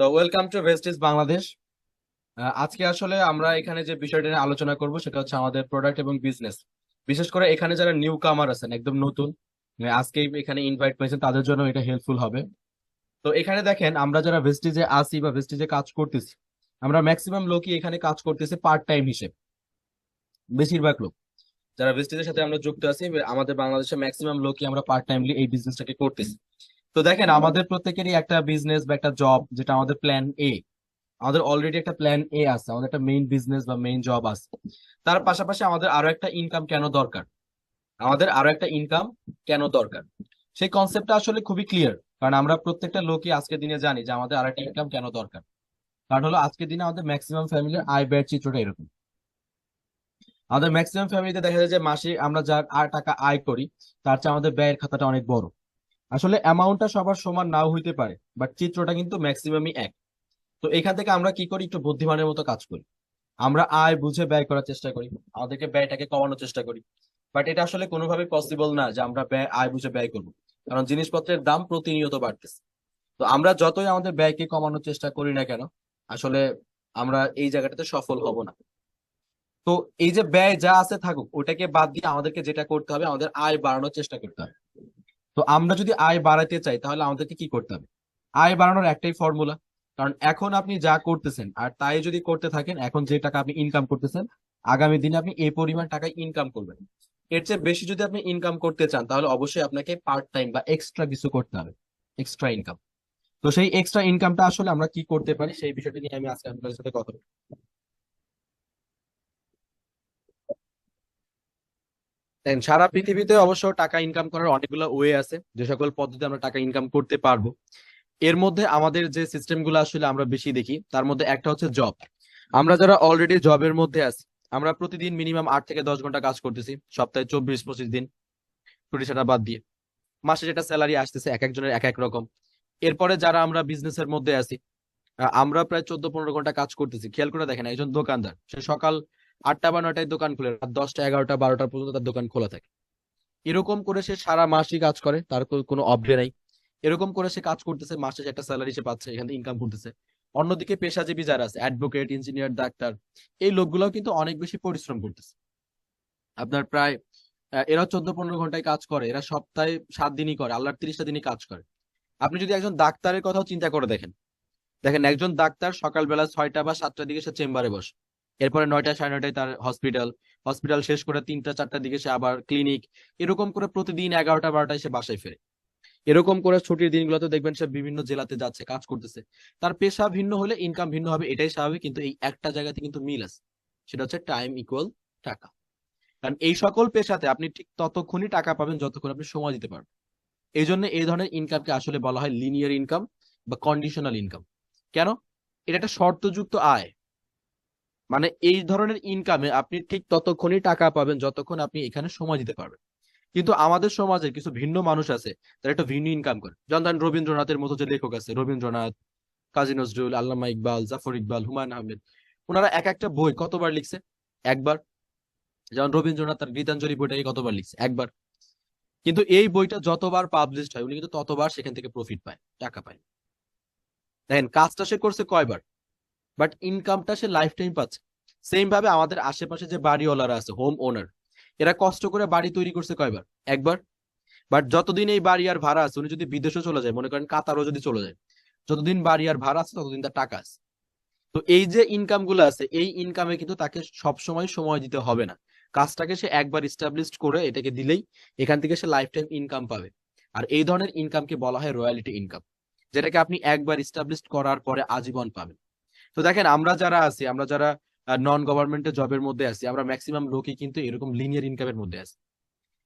তো welcome to Vestige Bangladesh. আজকে আসলে আমরা এখানে যে বিষয়টা নিয়ে আলোচনা করব সেটা হচ্ছে আমাদের প্রোডাক্ট এবং বিজনেস। বিশেষ করে এখানে যারা নিউ কামার আছেন, একদম নতুন, আজকে এখানে ইনভাইট পেয়েছেন, তাদের জন্য এটা হেল্পফুল হবে। তো এখানে দেখেন, আমরা যারা ভেস্টিজে আসি বা ভেস্টিজে কাজ করতেছি, আমরা ম্যাক্সিমাম লোকই এখানে কাজ করতেছে পার্ট টাইম হিসেবে। বেশিরভাগ লোক যারা ভেস্টিজের সাথে আমরা যুক্ত আছি, আমাদের বাংলাদেশের ম্যাক্সিমাম লোকই আমরা পার্ট টাইমলি এই বিজনেসটাকে করতেছি। তো দেখেন, আমাদের প্রত্যেকেরই একটা বিজনেস বা একটা জব, যেটা আমাদের প্ল্যান এ। আমাদের অলরেডি একটা প্ল্যান এ আছে, আমাদের একটা মেইন বিজনেস বা মেইন জব আছে। তার পাশাপাশি আমাদের আরো একটা ইনকাম কেন দরকার, আমাদের আরো একটা ইনকাম কেন দরকার, সেই কনসেপ্টটা আসলে খুবই ক্লিয়ার। কারণ আমরা প্রত্যেকটা লোকই আজকের দিনে জানি যে আমাদের আর একটা ইনকাম কেন দরকার। কারণ হলো, আজকের দিনে আমাদের ম্যাক্সিমাম ফ্যামিলির আয় ব্যয়ের চিত্রটা এরকম। আমাদের ম্যাক্সিমাম ফ্যামিলিতে দেখা যায় যে মাসে আমরা যা টাকা আয় করি, তার চেয়ে আমাদের ব্যয়ের খাতাটা অনেক বড়। আসলে অ্যামাউন্টটা সবার সমান নাও হইতে পারে, বাট চিত্রটা কিন্তু ম্যাক্সিমামই এক। তো এখান থেকে আমরা কি করি, একটু বুদ্ধিমানের মতো কাজ করি। আমরা আয় বুঝে ব্যয় করার চেষ্টা করি, আমাদেরকে ব্যয়টাকে কমানোর চেষ্টা করি। বাট এটা আসলে কোনোভাবেই পসিবল না যে আমরা আয় বুঝে ব্যয় করবো। কারণ জিনিসপত্রের দাম প্রতিনিয়ত বাড়তেছে। তো আমরা যতই আমাদের ব্যয়কে কমানোর চেষ্টা করি না কেন, আসলে আমরা এই জায়গাটাতে সফল হব না। তো এই যে ব্যয় যা আছে থাকুক, ওটাকে বাদ দিয়ে আমাদেরকে যেটা করতে হবে, আমাদের আয় বাড়ানোর চেষ্টা করতে হবে। তো আমরা যদি আয় বাড়াতে চাই, তাহলে আমাদেরকে কি করতে হবে? আয় বাড়ানোর একটাই ফর্মুলা। কারণ এখন আপনি যা করতেছেন আর তাই যদি করতে থাকেন, এখন যে টাকা আপনি ইনকাম করতেছেন, আগামী দিনে আপনি এই পরিমাণ টাকা ইনকাম করবেন। এর চেয়ে বেশি যদি আপনি ইনকাম করতে চান, তাহলে অবশ্যই আপনাকে পার্ট টাইম বা এক্সট্রা কিছু করতে হবে, এক্সট্রা ইনকাম। তো সেই এক্সট্রা ইনকামটা আসলে আমরা কি করতে পারি, সেই বিষয়টা নিয়ে আমি আজকে আপনাদের সাথে কথা বলবো। দেখেন, সারা পৃথিবীতে অবশ্য টাকা ইনকাম করার অনেকগুলো ওয়ে আছে, যে সকল পদ্ধতি আমরা টাকা ইনকাম করতে পারবো। এর মধ্যে আমাদের যে সিস্টেম গুলো আসলে আমরা বেশি দেখি, তার মধ্যে একটা হচ্ছে জব। আমরা যারা অলরেডি জবের মধ্যে আছি, আমরা প্রতিদিন মিনিমাম 8 থেকে 10 ঘন্টা কাজ করতেছি, সপ্তাহে 24-25 দিন, ছুটি ছাটা বাদ দিয়ে। মাসে যেটা স্যালারি আসতেছে এক একজনের এক এক রকম। এরপরে যারা আমরা বিজনেসের মধ্যে আছি, আমরা প্রায় 14-15 ঘন্টা কাজ করতেছি। খেয়াল করে দেখেন, একজন দোকানদার সে সকাল 8টা বা 9টায় দোকান খুলে রাত 10টা, 11টা, 12টা পর্যন্ত তার দোকান খোলা থাকে। এরকম করে সে সারা মাসই কাজ করে, তার কোনো অফ ডে নাই। এরকম করে সে কাজ করতেছে, মাসে একটা স্যালারি সে পাচ্ছে, এখান থেকে ইনকাম করতেছে। অন্যদিকে পেশাজীবী যারা আছে, অ্যাডভোকেট, ইঞ্জিনিয়ার, ডাক্তার, এই লোকগুলোও কিন্তু অনেক বেশি পরিশ্রম করতেছে। আপনার প্রায় এরা 14-15 ঘন্টায় কাজ করে, এরা সপ্তাহে 7 দিনই করে, আল্লাহর 30টা দিনই কাজ করে। আপনি যদি একজন ডাক্তারের কথাও চিন্তা করে দেখেন, দেখেন একজন ডাক্তার সকালবেলা 6টা বা 7টার দিকে সে চেম্বারে বসে। এরপরে 9টা, 9:30টায় তার হসপিটাল, হসপিটাল শেষ করে 3টা, 4টার দিকে সে আবার ক্লিনিক। এরকম করে প্রতিদিন 11টা, 12টায় সে বাসায় ফেরে। এরকম করে ছুটির দিনগুলোতে দেখবেন সে বিভিন্ন জেলাতে যাচ্ছে, কাজ করতেছে। তার পেশা ভিন্ন হলে ইনকাম ভিন্ন হবে, এটাই স্বাভাবিক, কিন্তু এই একটা জায়গাতে কিন্তু মিল আছে। সেটা হচ্ছে টাইম ইকুয়াল টাকা। কারণ এই সকল পেশাতে আপনি ঠিক ততক্ষণই টাকা পাবেন যতক্ষণ আপনি সময় দিতে পারবেন। এই জন্য এই ধরনের ইনকামকে আসলে বলা হয় লিনিয়ার ইনকাম বা কন্ডিশনাল ইনকাম। কেন? এটা একটা শর্তযুক্ত আয়। মানে এই ধরনের ইনকামে আপনি ঠিক ততক্ষণই টাকা পাবেন যতক্ষণ আপনি এখানে সময় দিতে পারবেন। কিন্তু আমাদের সমাজে কিছু ভিন্ন মানুষ আছে, তারা একটা ভিন্ন ইনকাম করে। যেমন ধরেন রবীন্দ্রনাথের মতো যে লেখক আছে, রবীন্দ্রনাথ, কাজী নজরুল, আল্লামা ইকবাল, জাফর ইকবাল, হুমায়ুন আহমেদ। ওনারা এক একটা বই কতবার লিখছে? একবার। যেমন রবীন্দ্রনাথ তার গীতাঞ্জলি বইটাকে কতবার লিখছে? একবার। কিন্তু এই বইটা যতবার পাবলিশড হয়, উনি কিন্তু ততবার সেখান থেকে প্রফিট পায়, টাকা পায়। দেখেন, কাজটা সে করছে কয়বার, বাট ইনকামটা সে লাইফ টাইম পাচ্ছে। সেম ভাবে আমাদের আশেপাশে যে বাড়িওয়ালারা আছে, হোম ওনার, এরা কষ্ট করে বাড়ি তৈরি করছে কয়বার? একবার। বাট যতদিন এই বাড়ি আর ভাড়া আছে, উনি যদি বিদেশে চলে যায়, মনে করেন কাতারও যদি চলে যায়, যতদিন বাড়ি আর ভাড়া আছে ততদিন তার টাকা আছে। তো এই যে ইনকাম গুলো আছে, এই ইনকামে কিন্তু তাকে সব সময় সময় দিতে হবে না। কাজটাকে সে একবার ইস্টাবলিশ করে এটাকে দিলেই এখান থেকে সে লাইফ টাইম ইনকাম পাবে। আর এই ধরনের ইনকামকে বলা হয় রয়্যালিটি ইনকাম, যেটাকে আপনি একবার ইস্টাবলিশ করার পরে আজীবন পাবেন। তো দেখেন, আমরা যারা আছি, আমরা যারা নন গভর্নমেন্টের জবের মধ্যে আছি, আমরা ম্যাক্সিমাম লোকই কিন্তু এরকম লিনিয়ার ইনকামের মধ্যে আছি।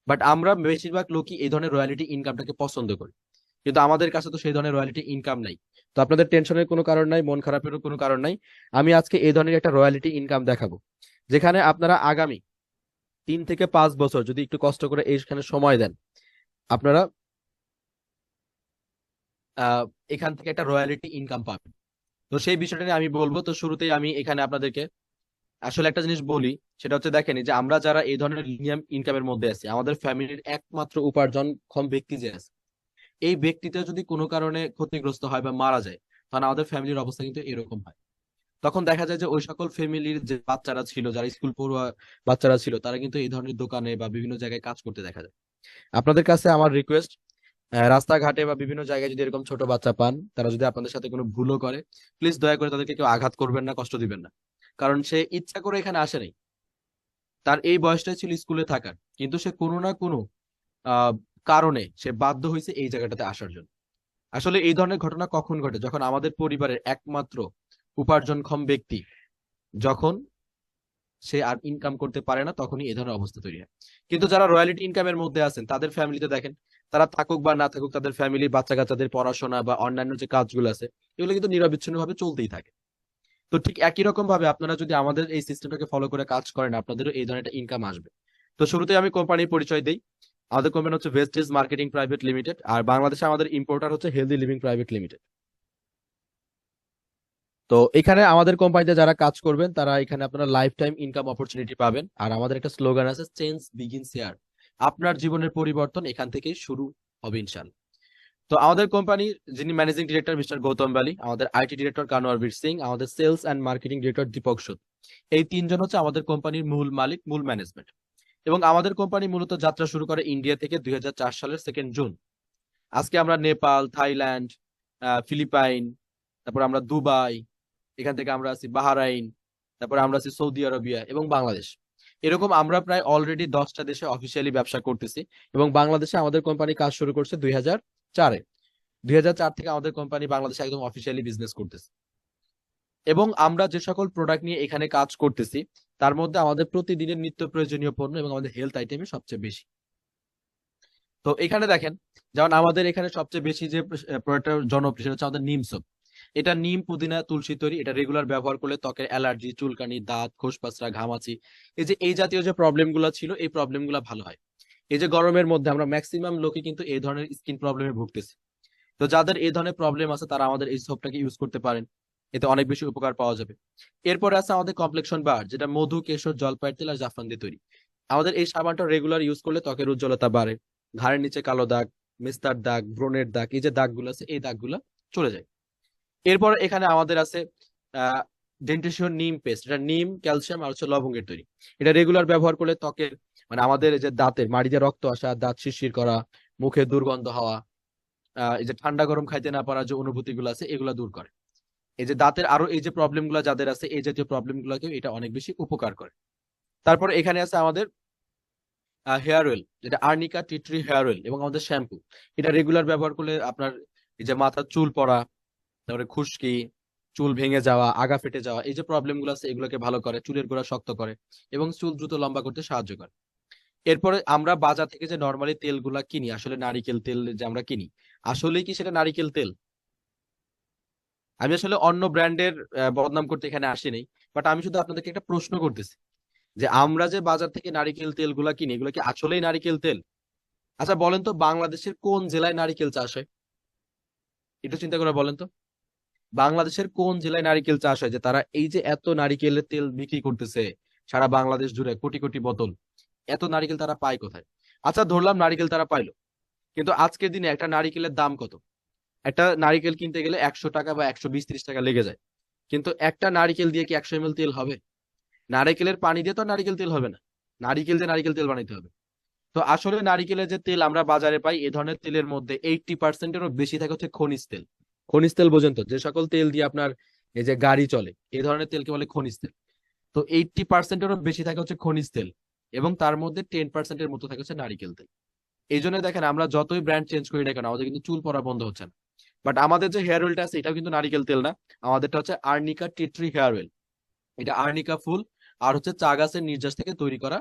বাট আমরা বেশিরভাগ লোকই এই ধরনের রয়্যালিটি ইনকামটাকে পছন্দ করি। কিন্তু আমাদের কাছে তো সেই ধরনের রয়্যালিটি ইনকাম নাই। তো আপনাদের টেনশনের কোনো কারণ নাই, মন খারাপেরও কোনো কারণ নাই। আমি আজকে এই ধরনের একটা রয়্যালিটি ইনকাম দেখাবো, যেখানে আপনারা আগামী 3 থেকে 5 বছর যদি একটু কষ্ট করে এইখানে সময় দেন, আপনারা আহ এখান থেকে একটা রয়্যালিটি ইনকাম পাবেন। তো সেই বিষয়টা নিয়ে আমি বলবো। তো শুরুতেই আমি এখানে আপনাদেরকে আসলে একটা জিনিস বলি। সেটা হচ্ছে, দেখেন এই যে আমরা যারা এই ধরনের লিনিয়াম ইনকামের মধ্যে আছি, আমাদের ফ্যামিলির একমাত্র উপার্জনক্ষম ব্যক্তি যে আছে, এই ব্যক্তিটা যদি কোনো কারণে ক্ষতিগ্রস্ত হয় বা মারা যায়, তখন আমাদের ফ্যামিলির অবস্থা কিন্তু এরকম হয়। তখন দেখা যায় যে ওই সকল ফ্যামিলির যে বাচ্চারা ছিল, যারা স্কুল পড়ুয়া বাচ্চারা ছিল, তারা কিন্তু এই ধরনের দোকানে বা বিভিন্ন জায়গায় কাজ করতে দেখা যায়। আপনাদের কাছে আমার রিকোয়েস্ট, রাস্তাঘাটে বা বিভিন্ন জায়গায় যদি এরকম ছোট বাচ্চা পান, তারা যদি আপনাদের সাথে কোনো ভুলও করে, প্লিজ দয়া করে তাদেরকে কেউ আঘাত করবেন না, কষ্ট দিবেন না। কারণ সে ইচ্ছা করে এখানে আসে নাই, তার এই বয়সটাই ছিল স্কুলে থাকার, কিন্তু সে কোনো না কোনো আহ কারণে সে বাধ্য হয়েছে এই জায়গাটাতে আসার জন্য। আসলে এই ধরনের ঘটনা কখন ঘটে? যখন আমাদের পরিবারের একমাত্র উপার্জনক্ষম ব্যক্তি যখন সে আর ইনকাম করতে পারে না, তখনই এই ধরনের অবস্থা তৈরি হয়। কিন্তু যারা রয়্যালিটি ইনকামের মধ্যে আছেন, তাদের ফ্যামিলিতে দেখেন, তারা থাকুক বা না থাকুক, তাদের ফ্যামিলি বাচ্চা কাচ্চাদের পড়াশোনা বা অন্যান্য যে কাজগুলো আছে, এগুলো কিন্তু নিরবিচ্ছিন্ন ভাবে চলতেই থাকে। তো ঠিক একই রকম ভাবে আপনারা যদি আমাদের এই সিস্টেমটাকে ফলো করে কাজ করেন, আপনাদেরও এই ধরনের একটা ইনকাম আসবে। তো শুরুতে আমি কোম্পানির পরিচয় দিই। আমাদের কোম্পানি হচ্ছে ভেস্টিজ মার্কেটিং প্রাইভেট লিমিটেড, আর বাংলাদেশে আমাদের ইম্পোর্টার হচ্ছে হেলদি লিভিং প্রাইভেট লিমিটেড। তো এখানে আমাদের কোম্পানিতে যারা কাজ করবেন, তারা এখানে আপনারা লাইফ টাইম ইনকাম অপরচুনিটি পাবেন। আর আমাদের একটা স্লোগান আছে, চেঞ্জ বিগিনস হিয়ার। আপনার জীবনের পরিবর্তন এখান থেকেই শুরু হবে ইনশাল্লাহ। তো আমাদের কোম্পানির যিনি ম্যানেজিং ডিরেক্টর মিস্টার গৌতম বালি, আমাদের আইটি ডিরেক্টর কানোয়ার বীর সিং, আমাদের sales and marketing director Deepak Sood, এই তিনজন হচ্ছে আমাদের কোম্পানির মূল মালিক, মূল ম্যানেজমেন্ট। এবং আমাদের কোম্পানি মূলত যাত্রা শুরু করে ইন্ডিয়া থেকে 2004 সালের 2 জুন। আজকে আমরা নেপাল, থাইল্যান্ড, ফিলিপাইন, তারপর আমরা দুবাই, এখান থেকে আমরা আছি বাহারাইন, তারপর আমরা আছি সৌদি আরবিয়া এবং বাংলাদেশ। এরকম আমরা প্রায় অলরেডি 10টা দেশে অফিসিয়ালি ব্যবসা করতেছি। এবং বাংলাদেশে আমাদের কোম্পানি কাজ শুরু করছে 2004-এ। 2004 থেকে আমাদের কোম্পানি বাংলাদেশে একদম অফিসিয়ালি বিজনেস করতেছে। এবং আমরা যে সকল প্রোডাক্ট নিয়ে এখানে কাজ করতেছি, তার মধ্যে আমাদের প্রতিদিনের নিত্য প্রয়োজনীয় পণ্য এবং আমাদের হেলথ আইটেমই সবচেয়ে বেশি। তো এখানে দেখেন, যেমন আমাদের এখানে সবচেয়ে বেশি যে প্রোডাক্টটা জনপ্রিয়, সেটা হচ্ছে আমাদের নিম সোপ। এটা নিম, পুদিনা, তুলসী তৈরি। এটা রেগুলার ব্যবহার করলে ত্বকের অ্যালার্জি, চুলকানি, দাঁত, খোসপাসরা, ঘামাচি, এই জাতীয় যে প্রবলেম গুলো ছিল, এই প্রবলেম গুলো ভালো হয়। এই যে গরমের মধ্যে আমরা ম্যাক্সিমাম লোকে কিন্তু এই ধরনের স্কিন প্রবলেমে ভুগতেছি। তো যাদের এই ধরনের প্রবলেম আছে, তারা আমাদের এই সোপটাকে ইউজ করতে পারেন, এতে অনেক বেশি উপকার পাওয়া যাবে। এরপরে আছে আমাদের কমপ্লেক্সন বার, যেটা মধু, কেশর, জলপাইয়ের তেল আর জাফরান দিয়ে তৈরি। আমাদের এই সাবানটা রেগুলার ইউজ করলে ত্বকের উজ্জ্বলতা বাড়ে, ঘাড়ের নিচে কালো দাগ, মেস্তার দাগ, ব্রণের দাগ, এই যে দাগগুলো আছে, এই দাগগুলো চলে যায়। এরপর এখানে আমাদের আছে আহ ডেন্টিশিয়ন নিম পেস্ট। এটা নিম, ক্যালসিয়াম আর হচ্ছে লবঙ্গের তৈরি। এটা রেগুলার ব্যবহার করলে ত্বকের, মানে আমাদের এই যে দাঁতের মাড়িতে রক্ত আসা, দাঁত শিরশির করা, মুখে দুর্গন্ধ হওয়া, এই যে ঠান্ডা গরম খাইতে না পারার যে অনুভূতি গুলো আছে, এগুলা দূর করে। এই যে দাঁতের আরো এই যে প্রবলেম গুলা যাদের আছে, এই জাতীয় প্রবলেম গুলাকেও এটা অনেক বেশি উপকার করে। তারপর এখানে আছে আমাদের হেয়ার অয়েল, যেটা arnica tea tree hair oil, এবং আমাদের শ্যাম্পু। এটা রেগুলার ব্যবহার করলে আপনার এই যে মাথার চুল পড়া, তারপরে খুশকি, চুল ভেঙে যাওয়া, আগা ফেটে যাওয়া, এই যে প্রবলেম গুলো আছে, এগুলোকে ভালো করে, চুলের গোড়া শক্ত করে এবং চুল দ্রুত লম্বা করতে সাহায্য করে। এরপরে আমরা বাজার থেকে যে নর্মালি তেলগুলা কিনি, আসলে নারিকেল তেল যে আমরা কিনি, আসলে কি সেটা নারিকেল তেল? আমি আসলে অন্য ব্র্যান্ডের বদনাম করতে এখানে আসিনি, বাট আমি শুধু আপনাদেরকে একটা প্রশ্ন করতেছি, যে আমরা যে বাজার থেকে নারিকেল তেলগুলা কিনি, এগুলো কি আসলেই নারিকেল তেল? আচ্ছা বলেন তো, বাংলাদেশের কোন জেলায় নারিকেল চাষ হয়? একটু চিন্তা করে বলেন তো, বাংলাদেশের কোন জেলায় নারিকেল চাষ হয়, যে তারা এই যে এত নারিকেলের তেল বিক্রি করতেছে সারা বাংলাদেশ জুড়ে কোটি কোটি বোতল, এত নারিকেল তারা পায় কোথায়? আচ্ছা ধরলাম নারিকেল তারা পাইলো, কিন্তু আজকের দিনে একটা নারিকেলের দাম কত? একটা নারিকেল কিনতে গেলে 100 টাকা বা 120-130 টাকা লেগে যায়। কিন্তু একটা নারিকেল দিয়ে কি 100 ml তেল হবে? নারিকেলের পানি দিয়ে তো আর নারিকেল তেল হবে না, নারিকেল দিয়ে নারিকেল তেল বানাইতে হবে। তো আসলে নারিকেলের যে তেল আমরা বাজারে পাই, এ ধরনের তেলের মধ্যে 80%-এরও বেশি থাকে হচ্ছে খনিজ তেল। খনিজ তেল বোঝেন তো, যে সকল তেল দিয়ে আপনার এই যে গাড়ি চলে, এই ধরনের তেলকে বলে খনিজ তেল। তো 80%-এরও বেশি থাকে হচ্ছে খনিজ তেল, এবং তার মধ্যে 10%-এর মতো থাকে হচ্ছে নারিকেল তেল। এই জন্য দেখেন, আমরা যতই ব্র্যান্ড চেঞ্জ করি না কেন, আমাদের কিন্তু চুল পড়া বন্ধ হচ্ছে না। বাট আমাদের যে হেয়ার অয়েলটা আছে, এটাও কিন্তু নারিকেল তেল না, আমাদেরটা হচ্ছে arnica tea tree hair oil. এটা আর্নিকা ফুল আর হচ্ছে চা গাছের নির্যাস থেকে তৈরি করা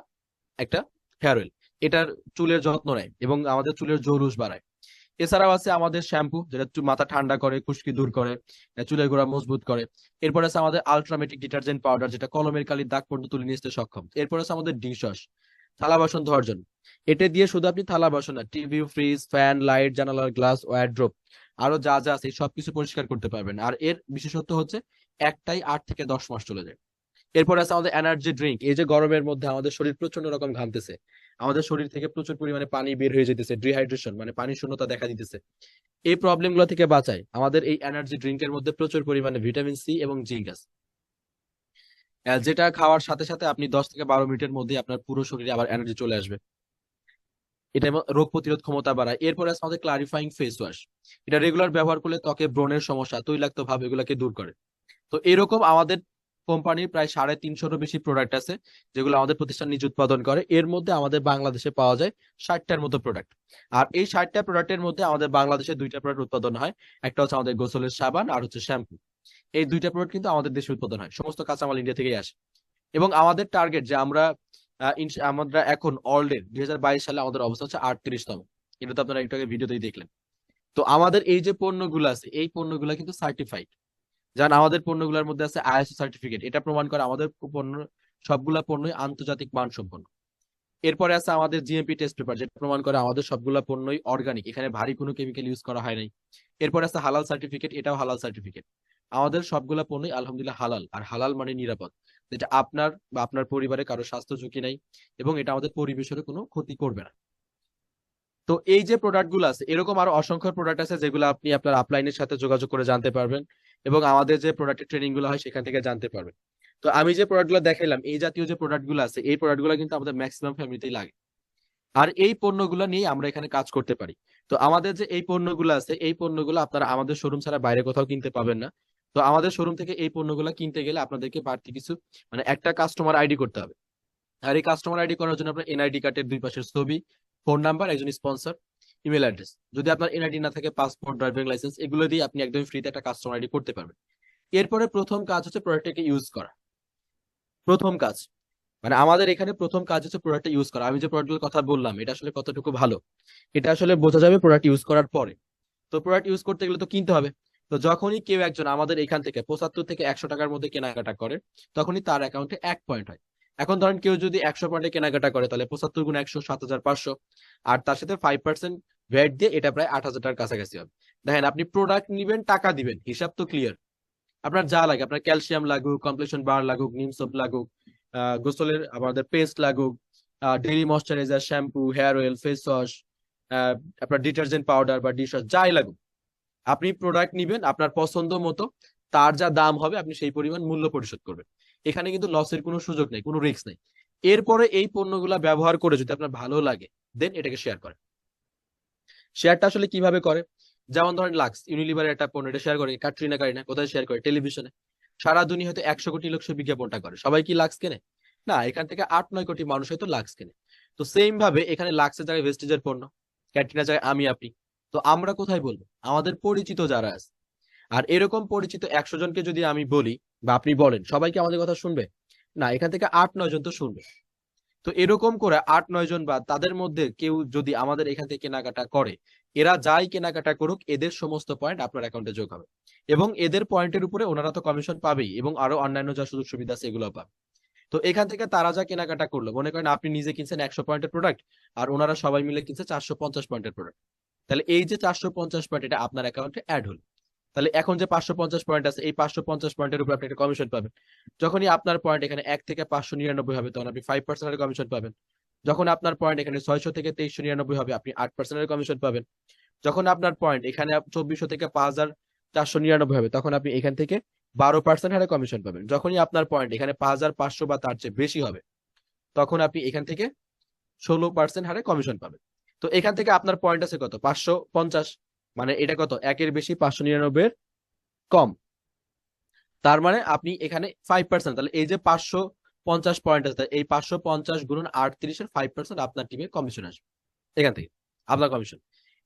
একটা হেয়ার অয়েল। এটার চুলের যত্ন নেয় এবং আমাদের চুলের জৌলুস বাড়ায়। এছাড়াও আছে আমাদের শ্যাম্পু, যেটা মাথা ঠান্ডা করে, খুশকি দূর করে, চুলের গোড়া মজবুত করে। এরপর আছে আমাদের আলট্রামেটিক ডিটারজেন্ট পাউডার, যেটা কলমের কালির দাগ পর্যন্ত তুলে নিয়ে আসতে সক্ষম। এরপর আছে আমাদের ডিশ ওয়াশ, থালা বাসন ধোয়ার জন্য। এটা দিয়ে শুধু আপনি থালা বাসন না, টিভি, ফ্রিজ, ফ্যান, লাইট, জানালার গ্লাস, ওয়ারড্রোব, আরো যা যা আছে সবকিছু পরিষ্কার করতে পারবেন। আর এর বিশেষত্ব হচ্ছে একটাই 8 থেকে 10 মাস চলে যায়। এরপর আছে আমাদের এনার্জি ড্রিঙ্ক। এই যে গরমের মধ্যে আমাদের শরীর প্রচন্ড রকম ঘামতেছে, আমাদের শরীর থেকে প্রচুর পরিমাণে পানি বের হয়ে যেতেছে, ডিহাইড্রেশন মানে পানি শূন্যতা দেখা দিতেছে। এই প্রবলেম গুলো থেকে বাঁচায় আমাদের এই এনার্জি ড্রিঙ্কের মধ্যে প্রচুর পরিমাণে ভিটামিন সি এবং জিঙ্ক আছে, যেটা খাওয়ার সাথে সাথে আপনি 10 থেকে 12 মিনিটের মধ্যে আপনার পুরো শরীরে আবার এনার্জি চলে আসবে। এটা রোগ প্রতিরোধ ক্ষমতা বাড়ায়। এরপরে আছে আমাদের ক্লারিফাইং ফেস ওয়াশ। এটা রেগুলার ব্যবহার করলে ত্বকে ব্রণের সমস্যা, তৈলাক্ত ভাব এগুলোকে দূর করে। তো এরকম আমাদের কোম্পানির প্রায় 350-ও বেশি প্রোডাক্ট আছে যেগুলো আমাদের প্রতিষ্ঠান নিজ উৎপাদন করে। এর মধ্যে আমাদের বাংলাদেশে পাওয়া যায় 60টার মতো প্রোডাক্ট। আর এই 60টা প্রোডাক্টের মধ্যে আমাদের বাংলাদেশে 2টা প্রোডাক্ট উৎপাদন হয়। একটা হচ্ছে আমাদের গোসলের সাবান আর হচ্ছে শ্যাম্পু। এই 2টা প্রোডাক্ট কিন্তু আমাদের দেশে উৎপাদন হয়, সমস্ত কাঁচামাল ইন্ডিয়া থেকেই আসে। এবং আমাদের টার্গেট যে আমরা এখন অলরেডি 2022 সালে আমাদের অবস্থা হচ্ছে 38তম। এটা তো আপনারা একটু আগে ভিডিওতেই দেখলেন। তো আমাদের এই যে পণ্যগুলো আছে এই পণ্যগুলো কিন্তু সার্টিফাইড, যার আমাদের পণ্যগুলোর মধ্যে আছে আইএসও সার্টিফিকেট। এটা প্রমাণ করে আমাদের পণ্য সবগুলা পণ্যই আন্তর্জাতিক মানসম্পন্ন। এরপরে আছে আমাদের জিএমপি টেস্ট পেপার, যেটা প্রমাণ করে আমাদের সবগুলা পণ্যই অর্গানিক, এখানে ভারী কোনো কেমিক্যাল ইউজ করা হয় নাই। এরপরে আছে হালাল সার্টিফিকেট, এটাও হালাল সার্টিফিকেট। আমাদের সবগুলা পণ্যই আলহামদুলিল্লাহ হালাল, আর হালাল মানে নিরাপদ, যেটা আপনার বা আপনার পরিবারে কারো স্বাস্থ্য ঝুঁকি নাই এবং এটা আমাদের পরিবেশের কোনো ক্ষতি করবে না। তো এই যে প্রোডাক্ট গুলো আছে, এরকম আরো অসংখ্য প্রোডাক্ট আছে যেগুলো আপনি আপনার আপলাইনের সাথে যোগাযোগ করে জানতে পারবেন এবং আমাদের যে প্রোডাক্টের ট্রেনিং গুলো হয় সেখান থেকে জানতে পারবেন। তো আমি যে প্রোডাক্ট গুলো দেখাইলাম, এই জাতীয় যে প্রোডাক্ট গুলো আছে এই প্রোডাক্ট গুলো কিন্তু আমাদের ম্যাক্সিমাম ফ্যামিলিতেই লাগে। আর এই পণ্যগুলো নিয়ে আমরা এখানে কাজ করতে পারি। তো আমাদের যে এই পণ্যগুলো আছে এই পণ্যগুলো আপনারা আমাদের শোরুম ছাড়া বাইরে কোথাও কিনতে পাবেন না। তো আমাদের শোরুম থেকে এই পণ্যগুলো কিনতে গেলে আপনাদেরকে বাড়তি কিছু মানে একটা কাস্টমার আইডি করতে হবে। আর এই কাস্টমার আইডি করার জন্য আপনার এনআইডি কার্ডের দুই পাশের ছবি, ফোন নাম্বার, একজন স্পন্সর, ইমেল অ্যাড্রেস। যদি আপনার এনআইডি না থাকে, পাসপোর্ট, ড্রাইভিং লাইসেন্স, এগুলো দিয়ে আপনি একদম ফ্রিতে একটা কাস্টমার আইডি করতে পারবেন। এরপরে প্রথম কাজ হচ্ছে প্রোডাক্টটাকে ইউজ করা। প্রথম কাজ মানে আমাদের এখানে প্রথম কাজ হচ্ছে প্রোডাক্টটা ইউজ করা। আমি যে প্রোডাক্টগুলোর কথা বললাম এটা আসলে কতটুকু ভালো এটা আসলে বোঝা যাবে প্রোডাক্ট ইউজ করার পরে। তো প্রোডাক্ট ইউজ করতে গেলে তো কিনতে হবে। তো যখনই কেউ একজন আমাদের এখান থেকে 75 থেকে 100 টাকার মধ্যে কেনাকাটা করে তখনই তার অ্যাকাউন্টে 1 পয়েন্ট হয়। এখন ধরেন কেউ যদি 100 পয়েন্টে কেনাকাটা করে তাহলে 75 × 100 7,500, আর তার সাথে 5% ভ্যাট দিয়ে এটা প্রায় 8,000 টাকার কাছাকাছি হবে। দেখেন আপনি প্রোডাক্ট নিবেন, টাকা দিবেন, হিসাব তো ক্লিয়ার। আপনার যা লাগে, আপনার ক্যালসিয়াম লাগুক, কমপ্লেশন বার লাগুক, নিম সোপ লাগুক, গোসলের আমাদের পেস্ট লাগুক, daily moisturiser, shampoo, hair oil, face wash, আপনার ডিটারজেন্ট পাউডার বা ডিশ ওয়াশ, যাই লাগুক, আপনি প্রোডাক্ট নিবেন আপনার পছন্দ মতো, তার যা দাম হবে আপনি সেই পরিমাণ মূল্য পরিশোধ করবেন। এখানে কিন্তু লসের কোনো সুযোগ নেই, কোনো রিস্ক নেই। এরপরে এই পণ্যগুলা ব্যবহার করে যদি আপনার ভালো লাগে দেন এটাকে শেয়ার করেন। শেয়ারটা আসলে কিভাবে করে, যেমন ধরেন লাক্স ইউনিলিভারের একটা পণ্য, এটা শেয়ার করে ক্যাটরিনা কারিনা, কোথায় শেয়ার করে? টেলিভিশনে। সারা দুনিয়া হয়তো 100 কোটি লোক সে বিজ্ঞাপনটা করে, সবাই কি লাক্স কেনে? না, এখান থেকে 8-9 কোটি মানুষ হয়তো লাক্স কেনে। তো সেম ভাবে এখানে লাক্সের জায়গায় ভেস্টিজের পণ্য, ক্যাটরিনার জায়গায় আমি আপনি। তো আমরা কোথায় বলবো? আমাদের পরিচিত যারা আছে। আর এরকম পরিচিত 100 জনকে যদি আমি বলি বা আপনি বলেন, সবাই কি আমাদের কথা শুনবে? না, এখান থেকে 8-9 জন তো শুনবে। তো এরকম করে 8-9 জন বা তাদের মধ্যে কেউ যদি আমাদের এখান থেকে কেনাকাটা করে, এরা যাই কেনাকাটা করুক এদের সমস্ত পয়েন্ট আপনার অ্যাকাউন্টে যোগ হবে এবং এদের পয়েন্টের উপরে ওনারা তো কমিশন পাবেই এবং আরো অন্যান্য যা সুযোগ সুবিধা আছে এগুলো পাবে। তো এখান থেকে তারা যা কেনাকাটা করলো, মনে করেন আপনি নিজে কিনছেন 100 পয়েন্টের প্রোডাক্ট আর ওনারা সবাই মিলে কিনছে 450 পয়েন্টের প্রোডাক্ট, তাহলে এই যে 450 পয়েন্ট এটা আপনার অ্যাকাউন্টে অ্যাড হলো। তাহলে এখন যে 550 পয়েন্ট আছে এই 550 পয়েন্টের উপর আপনি একটা কমিশন পাবেন। যখনই আপনার পয়েন্ট এখানে 1 থেকে 599 হবে তখন আপনি 5% কমিশন পাবেন। যখন আপনার পয়েন্ট এখানে 600 থেকে 2399 হবে আপনি 8% কমিশন পাবেন। যখন আপনার পয়েন্ট এখানে 2400 থেকে 5499 হবে তখন আপনি এখান থেকে 12% হারে কমিশন পাবেন। যখনই আপনার পয়েন্ট এখানে 5500 বা তার চেয়ে বেশি হবে তখন আপনি এখান থেকে 16% হারে কমিশন পাবেন। তো এখান থেকে আপনার পয়েন্ট আছে কত? 550। মানে এটা কত? একের বেশি 599 এর কম। তার মানে আপনি এখানে 5%, তাহলে এই যে 550 পয়েন্ট আছে এই 550 × 38 এর 5% আপনার টিমের কমিশন আসবে এখান থেকে, আপনার কমিশন।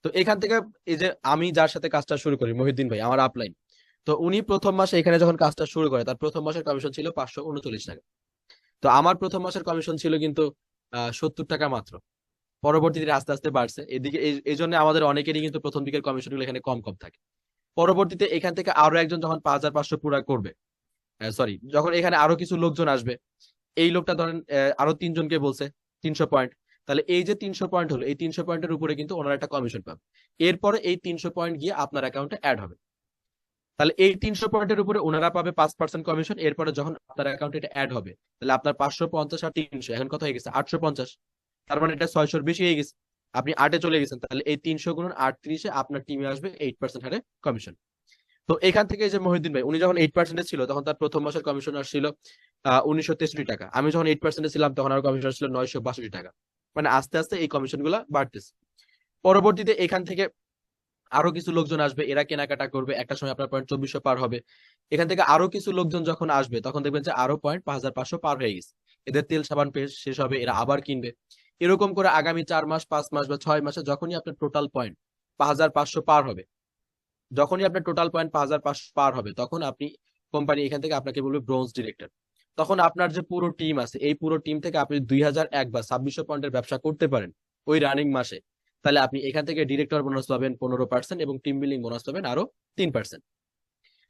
তো এখান থেকে এই যে আমি যার সাথে কাজটা শুরু করি, মহিউদ্দিন ভাই আমার আপলাইন, তো উনি প্রথম মাসে এখানে যখন কাজটা শুরু করে তার প্রথম মাসের কমিশন ছিল 539 টাকা। তো আমার প্রথম মাসের কমিশন ছিল কিন্তু 70 টাকা মাত্র। পরবর্তীতে আস্তে আস্তে বাড়ছে এদিকে, এই জন্য আমাদের অনেকেরই কিন্তু প্রথম দিকের কমিশন গুলো এখানে কম কম থাকে। পরবর্তীতে এখান থেকে আরো একজন যখন 5500 পুরা করবে, সরি, যখন এখানে আরো কিছু লোকজন আসবে, এই লোকটা ধরেন আরো 3 জনকে বলছে 300 পয়েন্ট, তাহলে এই যে 300 পয়েন্ট হলো এই 300 পয়েন্টের উপরে কিন্তু ওনারা একটা কমিশন পাবে। এরপরে এই 300 পয়েন্ট গিয়ে আপনার অ্যাকাউন্টে অ্যাড হবে। তাহলে এই 300 পয়েন্টের উপরে ওনারা পাবে 5% কমিশন। এরপরে যখন আপনার অ্যাকাউন্টে এটা অ্যাড হবে তাহলে আপনার 550 আর 300 এখন কত হয়ে গেছে? 850। তার মানে এটা 600-র বেশি হয়ে গেছে। আপনি 8-এ চলে গেছেন, তাহলে এই 300 গুণন 38-এ আপনার টিমে আসবে 8% হারে কমিশন। তো এখান থেকে যে মহিউদ্দিন ভাই, উনি যখন 8% ছিল তখন তার প্রথম মাসের কমিশন আসছিল 1963 টাকা। আমি যখন 8% ছিলাম তখন আমার কমিশন ছিল 962 টাকা। মানে আস্তে আস্তে এই কমিশন গুলা বাড়তেছে। পরবর্তীতে এখান থেকে আরো কিছু লোকজন আসবে, এরা কেনাকাটা করবে, একটা সময় আপনার পয়েন্ট 2400 পার হবে। এখান থেকে আরো কিছু লোকজন যখন আসবে তখন দেখবেন যে আরো পয়েন্ট 5500 পার হয়ে গেছে। এদের তেল সাবান পেস্ট শেষ হবে, এরা আবার কিনবে। এরকম করে আগামী 4 মাস, 5 মাস বা 6 মাসে যখনই আপনার টোটাল পয়েন্ট 5500 পার হবে, যখনই আপনার টোটাল পয়েন্ট 5500 পার হবে, তখন আপনি কোম্পানি এখান থেকে আপনাকে বলবে ব্রোঞ্জ ডিরেক্টর। তখন আপনার যে পুরো টিম আছে, এই পুরো টিম থেকে আপনি 2001 বা 2600 পয়েন্টের ব্যবসা করতে পারেন ওই রানিং মাসে, তাহলে আপনি এখান থেকে ডিরেক্টর বোনাস পাবেন 15% এবং টিম বিল্ডিং বোনাস পাবেন আরো 3%।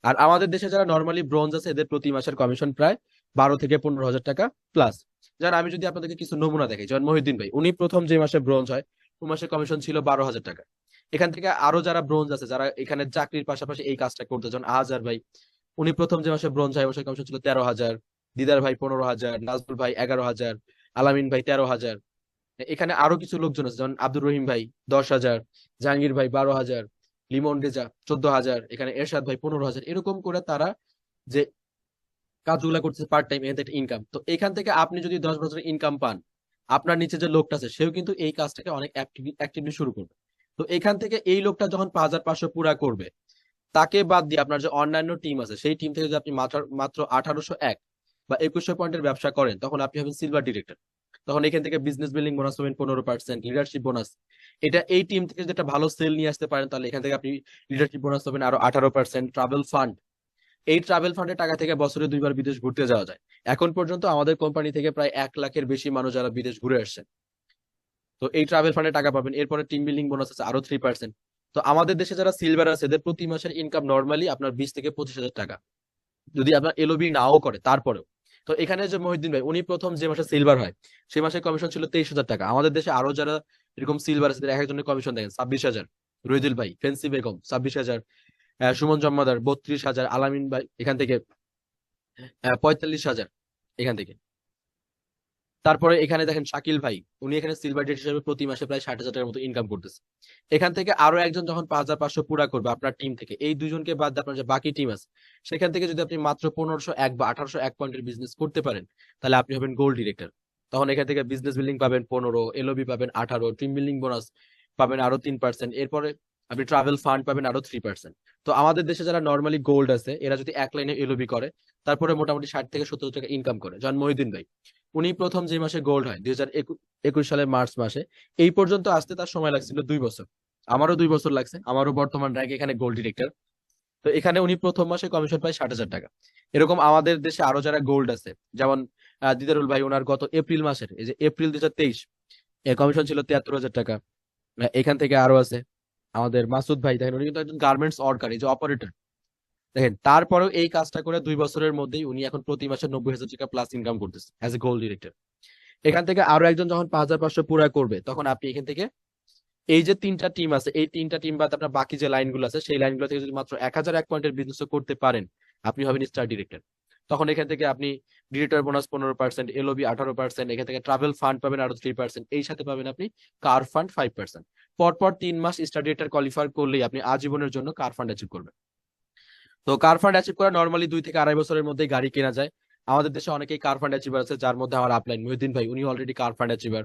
আর আমাদের দেশে যারা নর্মালি ব্রোঞ্জ আছে, এদের প্রতি মাসের কমিশন প্রায় 12 থেকে 15 হাজার টাকা প্লাস। যেমন আমি যদি আপনাদেরকে কিছু নমুনা দেখাই, যেমন মহিউদ্দিন ভাই, উনি প্রথম যে মাসে ব্রোঞ্জ হয় ওই মাসে কমিশন ছিল 12,000 টাকা। এখান থেকে আরো যারা ব্রোঞ্জ আছে, যারা এখানে চাকরির পাশাপাশি এই কাজটা করতে, যেমন আজহার ভাই, উনি প্রথম যে মাসে ব্রোঞ্জ হয় ওই মাসে কমিশন ছিল 13,000। দিদার ভাই 15,000, নাজমুল ভাই 11,000, আলামিন ভাই 13,000। এখানে আরো কিছু লোকজন আছে, যেমন আব্দুর রহিম ভাই 10,000, জাহাঙ্গীর ভাই 12,000, লিমন রেজা 14,000, এখানে এরশাদ ভাই 15,000। এরকম করে তারা যে কাজগুলা করতেছে পার্ট টাইম, এখান থেকে ইনকাম। তো এখান থেকে আপনি যদি 10 বছরের ইনকাম পান, আপনার নিচে যে লোকটা আছে সেও কিন্তু এই কাজটাকে অনেক অ্যাক্টিভলি শুরু করবে। তো এখান থেকে এই লোকটা যখন 5,500 পুরা করবে, তাকে বাদ দিয়ে আপনার যে অন্যান্য টিম আছে সেই টিম থেকে যদি আপনি মাত্র মাত্র 1801 বা 2100 পয়েন্টের ব্যবসা করেন, তখন আপনি হবেন সিলভার ডিরেক্টর। তখন এখান থেকে বিজনেস বিল্ডিং বোনাস পাবেন 15%, লিডারশিপ বোনাস। এটা এই টিম থেকে যেটা ভালো সেল নিয়ে আসতে পারেন, তাহলে এখান থেকে আপনি লিডারশিপ বোনাস পাবেন আরো 18%। ট্রাভেল ফান্ড, এই ট্রাভেল ফান্ডের টাকা থেকে বছরে 2বার বিদেশ ঘুরতে যাওয়া যায়। এখন পর্যন্ত আমাদের কোম্পানি থেকে প্রায় 1 লাখের বেশি মানুষ যারা বিদেশ ঘুরে আসছে, তো এই ট্রাভেল ফান্ডে টাকা পাবেন। এরপরে টিম বিল্ডিং বোনাস আছে আরো 3%। তো আমাদের দেশে যারা সিলভার আছে এদের প্রতি মাসের ইনকাম নর্মালি আপনার 20 থেকে 25 হাজার টাকা, যদি আপনার এলওবি নাও করে তারপরেও। তো এখানে যে মহিউদ্দিন ভাই, উনি প্রথম যে মাসে সিলভার হয় সেই মাসে কমিশন ছিল 23,000 টাকা। আমাদের দেশে আরো যারা এরকম সিলভার আছে এক একজনের কমিশন দেখেন 26,000। রহিদুল ভাই, ফেন্সি বেগম 26,000, সুমন জম্মাদার 32,000, আলামিন ভাই এখান থেকে 45,000 এখান থেকে। তারপরে এখানে দেখেন শাকিল ভাই, উনি এখানে সিলভার ডেট হিসেবে প্রতি মাসে প্রায় 60,000 টাকার মতো ইনকাম করতেছে। এখান থেকে আরো একজন যখন 5,500 পুরা করবে আপনার টিম থেকে, এই দুজনকে বাদ দিয়ে আপনার যে বাকি টিম আছে সেখান থেকে যদি আপনি মাত্র 1501 বা 1801 পয়েন্টের বিজনেস করতে পারেন, তাহলে আপনি হবেন গোল্ড ডিরেক্টর। তখন এখান থেকে বিজনেস বিল্ডিং পাবেন 15, এলওবি পাবেন 18, টিম বিল্ডিং বোনাস পাবেন আরো 3%। এরপরে আপনি ট্রাভেল ফান্ড পাবেন আরো 3%। তো আমাদের দেশে যারা নর্মালি গোল্ড আছে এরা যদি এক লাইনে এলওবি করে, তারপরে মোটামুটি 60 থেকে 70 টাকা ইনকাম করে। জন মহিউদ্দিন ভাই, উনি প্রথম যে মাসে গোল্ড হয় 2021 সালের মার্চ মাসে, এই পর্যন্ত আসতে তার সময় লাগছিল 2 বছর। আমারও 2 বছর লাগছে, আমারও বর্তমান র্যাঙ্ক এখানে গোল্ড ডিরেক্টর। তো এখানে উনি প্রথম মাসে কমিশন পায় 60,000 টাকা। এরকম আমাদের দেশে আরো যারা গোল্ড আছে, যেমন দিদারুল ভাই, ওনার গত এপ্রিল মাসের, এই যে এপ্রিল 2023, এর কমিশন ছিল 73,000 টাকা। এখান থেকে আরো আছে আমাদের মাসুদ ভাই, দেখেন উনি কিন্তু একজন গার্মেন্টস ওয়ার্কার, এই যে অপারেটর। দেখেন তারপরেও এই কাজটা করে 2 বছরের মধ্যেই উনি এখন প্রতি মাসে 90,000 টাকা প্লাস ইনকাম করতেছে অ্যাজ এ গোল্ড ডিরেক্টর। এখান থেকে আরো একজন যখন 5,500 পুরা করবে, তখন আপনি এখান থেকে এই যে 3টা টিম আছে, এই 3টা টিম বাদ আপনার বাকি যে লাইনগুলো আছে সেই লাইনগুলো থেকে যদি মাত্র 1,001 পয়েন্টের বিজনেস করতে পারেন, আপনি হবেন স্টার ডিরেক্টর। তখন এখান থেকে আপনি ডিরেক্টর বোনাস 15%, এলওবি 18%, এখান থেকে ট্রাভেল ফান্ড পাবেন আরো 3%, এই সাথে পাবেন আপনি কার ফান্ড 5%। পরপর 3 মাস স্টার ডিরেক্টর কোয়ালিফাই করলেই আপনি আজীবনের জন্য কার ফান্ড অ্যাচিভ করবেন। তো কার ফান্ড অ্যাচিভ করা নর্মালি 2 থেকে 2.5 বছরের মধ্যে গাড়ি কেনা যায়। আমাদের দেশে অনেকেই কার ফান্ড অ্যাচিভার আছে, যার মধ্যে আমার আপলাইন মহিউদ্দিন ভাই, উনি অলরেডি কার ফান্ড অ্যাচিভার।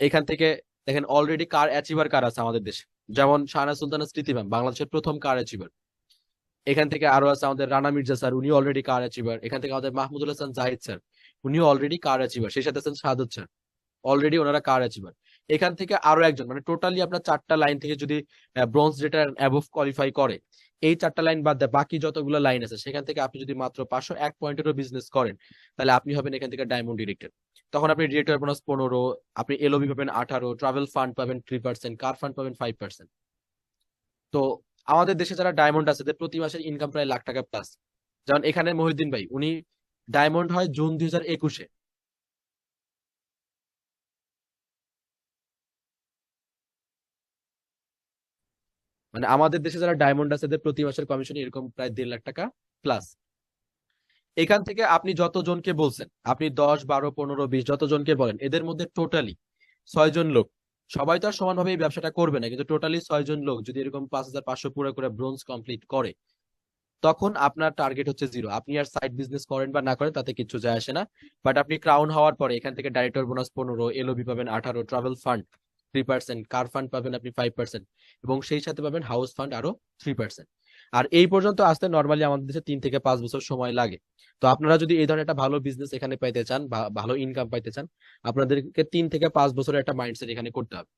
এখান থেকে দেখেন অলরেডি কার অ্যাচিভার কার আছে আমাদের দেশে, যেমন শাহনাজ সুলতানা স্মৃতি ম্যাম বাংলাদেশের প্রথম কার অ্যাচিভার। এখান থেকে আরো আছে আমাদের রানা মির্জা স্যার, উনি অলরেডি কার অ্যাচিভার। এখান থেকে আমাদের মাহমুদুল হাসান জাহিদ স্যার, উনিও অলরেডি কার অ্যাচিভার। সেই সাথে আছেন শাহাদত স্যার, অলরেডি ওনারা কার অ্যাচিভার। এখান থেকে আরো একজন, মানে টোটালি আপনার 4টা লাইন থেকে যদি ব্রোঞ্জ রেটার অ্যাবভ কোয়ালিফাই করে, এই 4টা লাইন বাদ দেয় বাকি যতগুলো লাইন আছে সেখান থেকে আপনি যদি মাত্র 501 পয়েন্টেরও বিজনেস করেন, তাহলে আপনি হবেন এখান থেকে ডায়মন্ড ডিরেক্টর। তখন আপনি ডিরেক্টর বোনাস 15, আপনি এলওবি পাবেন 18, ট্রাভেল ফান্ড পাবেন 3%, কার ফান্ড পাবেন 5%। তো আমাদের দেশে যারা ডায়মন্ড আছে তাদের প্রতি মাসের ইনকাম প্রায় লাখ টাকা প্লাস। যেমন এখানে মহিউদ্দিন ভাই, উনি ডায়মন্ড হয় জুন 2021-এ। মানে আমাদের দেশে যারা ডায়মন্ড আছে এদের প্রতি মাসের কমিশন এরকম প্রায় 1.5 লাখ টাকা প্লাস। এখান থেকে আপনি যতজনকে বলছেন, আপনি 10, 12, 15, 20 যতজনকে বলেন, এদের মধ্যে টোটালি 6 জন লোক সবাই তো আর সমানভাবে এই ব্যবসাটা করবে না, কিন্তু টোটালি 6 জন লোক যদি এরকম 5,500 পুরো করে ব্রোঞ্জ কমপ্লিট করে, তখন আপনার টার্গেট হচ্ছে 0। আপনি আর সাইড বিজনেস করেন বা না করেন তাতে কিছু যায় আসে না। বাট আপনি ক্রাউন হওয়ার পরে এখান থেকে ডাইরেক্টর বোনাস 15, এলওবি পাবেন 18, ট্রাভেল ফান্ড 3%, কার ফান্ড পাবেন আপনি 5%, এবং সেই সাথে পাবেন হাউস ফান্ড আরো 3%। আর এই পর্যন্ত আসতে নর্মালি আমাদের দেশে 3 থেকে 5 বছর সময় লাগে। তো আপনারা যদি এই ধরনের একটা ভালো বিজনেস এখানে পাইতে চান বা ভালো ইনকাম পাইতে চান, আপনাদেরকে 3 থেকে 5 বছরের একটা মাইন্ডসেট এখানে করতে হবে।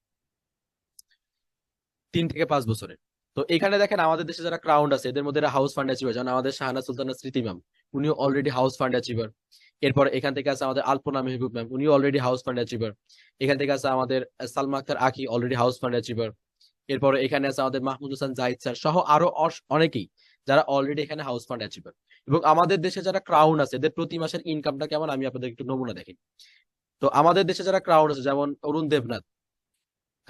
3 থেকে 5 বছরে। তো এখানে দেখেন আমাদের দেশে যারা ক্রাউন আছে এদের মধ্যে হাউস ফান্ড অ্যাচিভার, যেমন আমাদের শাহানা সুলতানা স্মৃতি ম্যাম, উনিও অলরেডি হাউস ফান্ড অ্যাচিভার। এরপর এখান থেকে আছে আমাদের আলপনা মেহবুব ম্যাম, উনিও অলরেডি হাউস ফান্ড অ্যাচিভার। এখান থেকে আছে আমাদের সালমা আক্তার আঁকি, অলরেডি হাউস ফান্ড অ্যাচিভার। এরপর এখানে আছে আমাদের মাহমুদ হোসেন জাহিদ স্যার সহ আরো অনেকেই, যারা অলরেডি এখানে হাউস ফান্ড অ্যাচিভার। এবং আমাদের দেশে যারা ক্রাউন আছে এদের প্রতি মাসের ইনকামটা কেমন আমি আপনাদের একটু নমুনা দেখি। তো আমাদের দেশে যারা ক্রাউন আছে যেমন অরুণ দেবনাথ,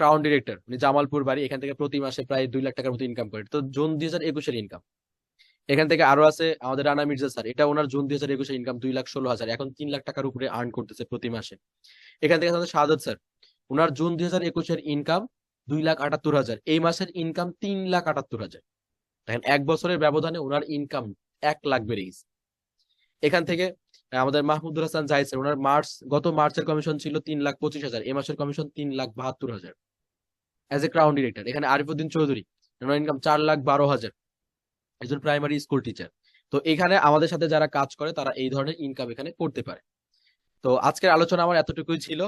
ক্রাউন ডিরেক্টর, উনি জামালপুর বাড়ি, এখান থেকে প্রতি মাসে প্রায় 2 লাখ টাকার মতো ইনকাম করে, তো জুন 2021-এর ইনকাম। এখান থেকে আরো আছে আমাদের রানা মির্জা স্যার, এটা ওনার জুন 2021-এর ইনকাম 2,16,000, এখন 3 লাখ টাকার উপরে আর্ন করতেছে প্রতি মাসে। এখান থেকে আছে আমাদের শাহাদাত স্যার, ওনার জুন 2021-এর ইনকাম 2,78,000, এই মাসের ইনকাম 3,78,000। দেখেন 1 বছরের ব্যবধানে ওনার ইনকাম 1 লাখ বেড়ে গেছে। এখান থেকে আমাদের মাহমুদুল হাসান জাহিদ স্যার, ওনার গত মার্চের কমিশন ছিল 3,25,000, এই মাসের commission 3,72,000 as a crown director. এখানে আরিফুদ্দিন চৌধুরী, ওনার ইনকাম 4,12,000, একজন প্রাইমারি স্কুল টিচার। তো এখানে আমাদের সাথে যারা কাজ করে তারা এই ধরনের ইনকাম এখানে করতে পারে। তো আজকের আলোচনা আমার এতটুকুই ছিল।